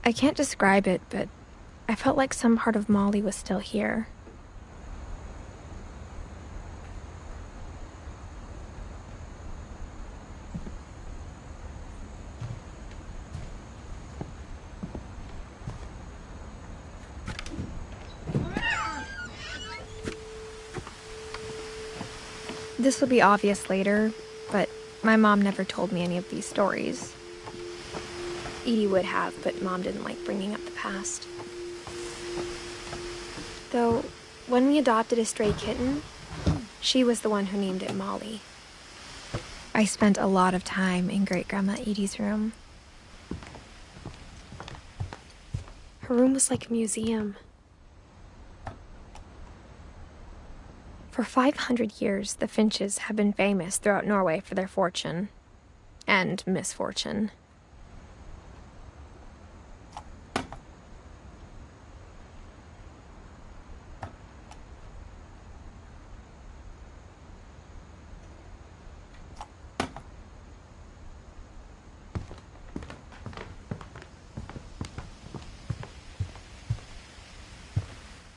I can't describe it, but I felt like some part of Molly was still here. This will be obvious later, but my mom never told me any of these stories. Edie would have, but Mom didn't like bringing up the past. Though, when we adopted a stray kitten, she was the one who named it Molly. I spent a lot of time in Great-Grandma Edie's room. Her room was like a museum. For 500 years, the Finches have been famous throughout Norway for their fortune and misfortune.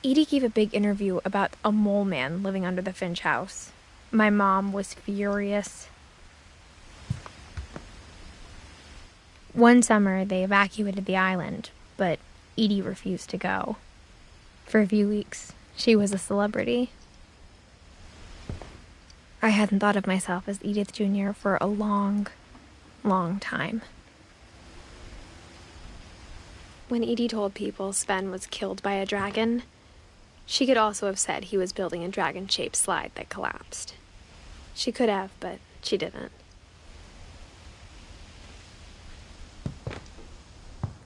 Edie gave a big interview about a mole man living under the Finch house. My mom was furious. One summer, they evacuated the island, but Edie refused to go. For a few weeks, she was a celebrity. I hadn't thought of myself as Edith Jr. for a long, long time. When Edie told people Sven was killed by a dragon, she could also have said he was building a dragon-shaped slide that collapsed. She could have, but she didn't.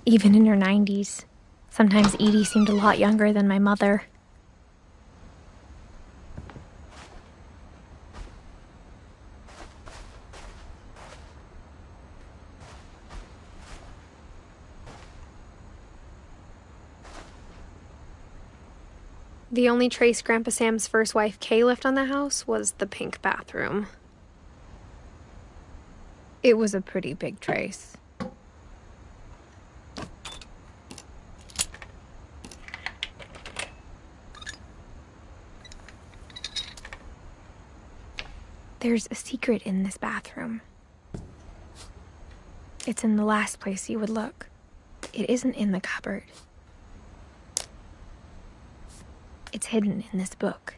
Even in her 90s, sometimes Edie seemed a lot younger than my mother. The only trace Grandpa Sam's first wife, Kay, left on the house was the pink bathroom. It was a pretty big trace. There's a secret in this bathroom. It's in the last place you would look. It isn't in the cupboard. It's hidden in this book.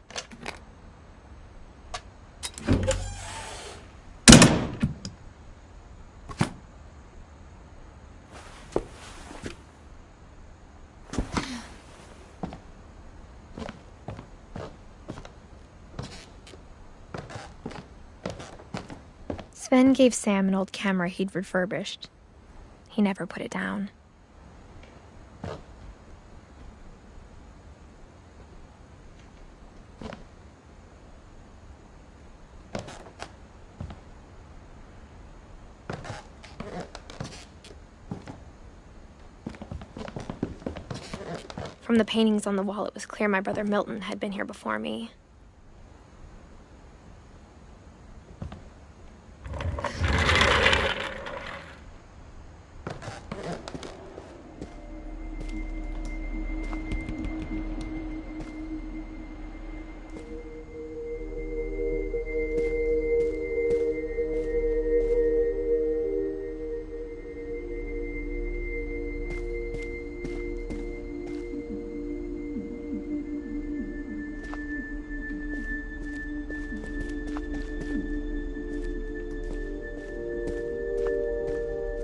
Sven gave Sam an old camera he'd refurbished. He never put it down. From the paintings on the wall, it was clear my brother Milton had been here before me.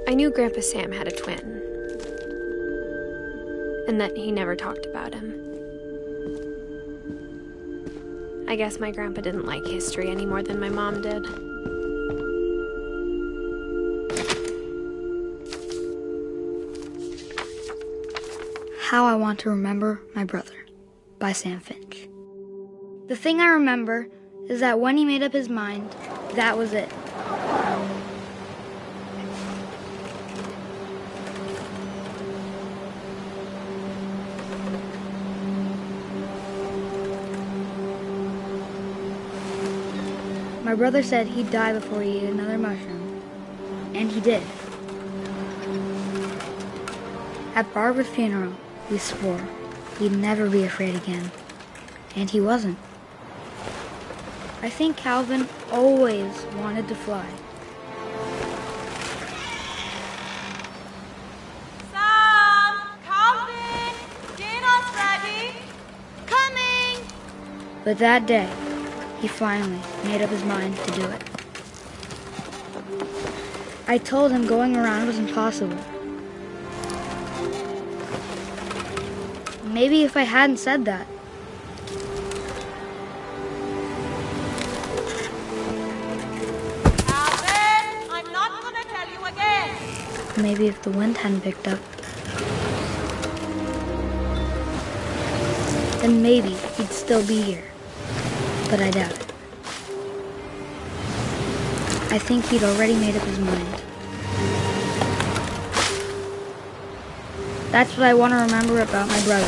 I knew Grandpa Sam had a twin, and that he never talked about him. I guess my grandpa didn't like history any more than my mom did. How I Want to Remember My Brother by Sam Finch. The thing I remember is that when he made up his mind, that was it. My brother said he'd die before he ate another mushroom, and he did. At Barbara's funeral, we swore he'd never be afraid again. And he wasn't. I think Calvin always wanted to fly. Sam! Calvin! Dinner's ready! Coming! But that day, he finally made up his mind to do it. I told him going around was impossible. Maybe if I hadn't said that, Calvin! I'm not gonna tell you again! maybe if the wind hadn't picked up, then maybe he'd still be here. But I doubt it. I think he'd already made up his mind. That's what I want to remember about my brother.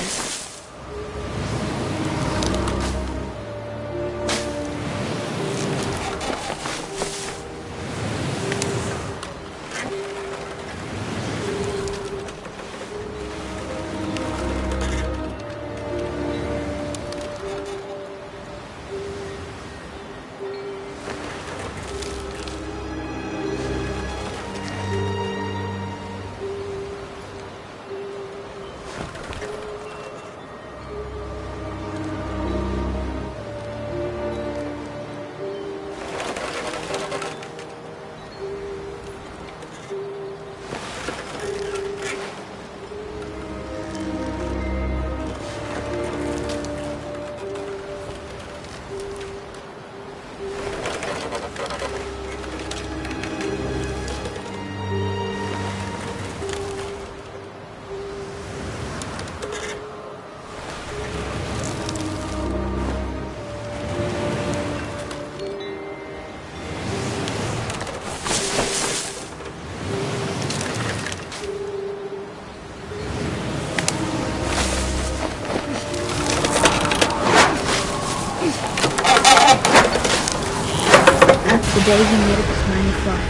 The day he made up his mind to fly.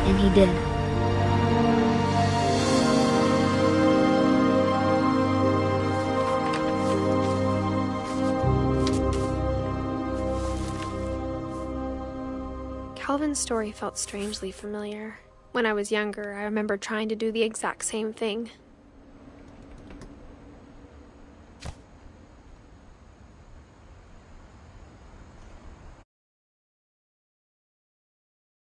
And he did. Calvin's story felt strangely familiar. When I was younger, I remember trying to do the exact same thing.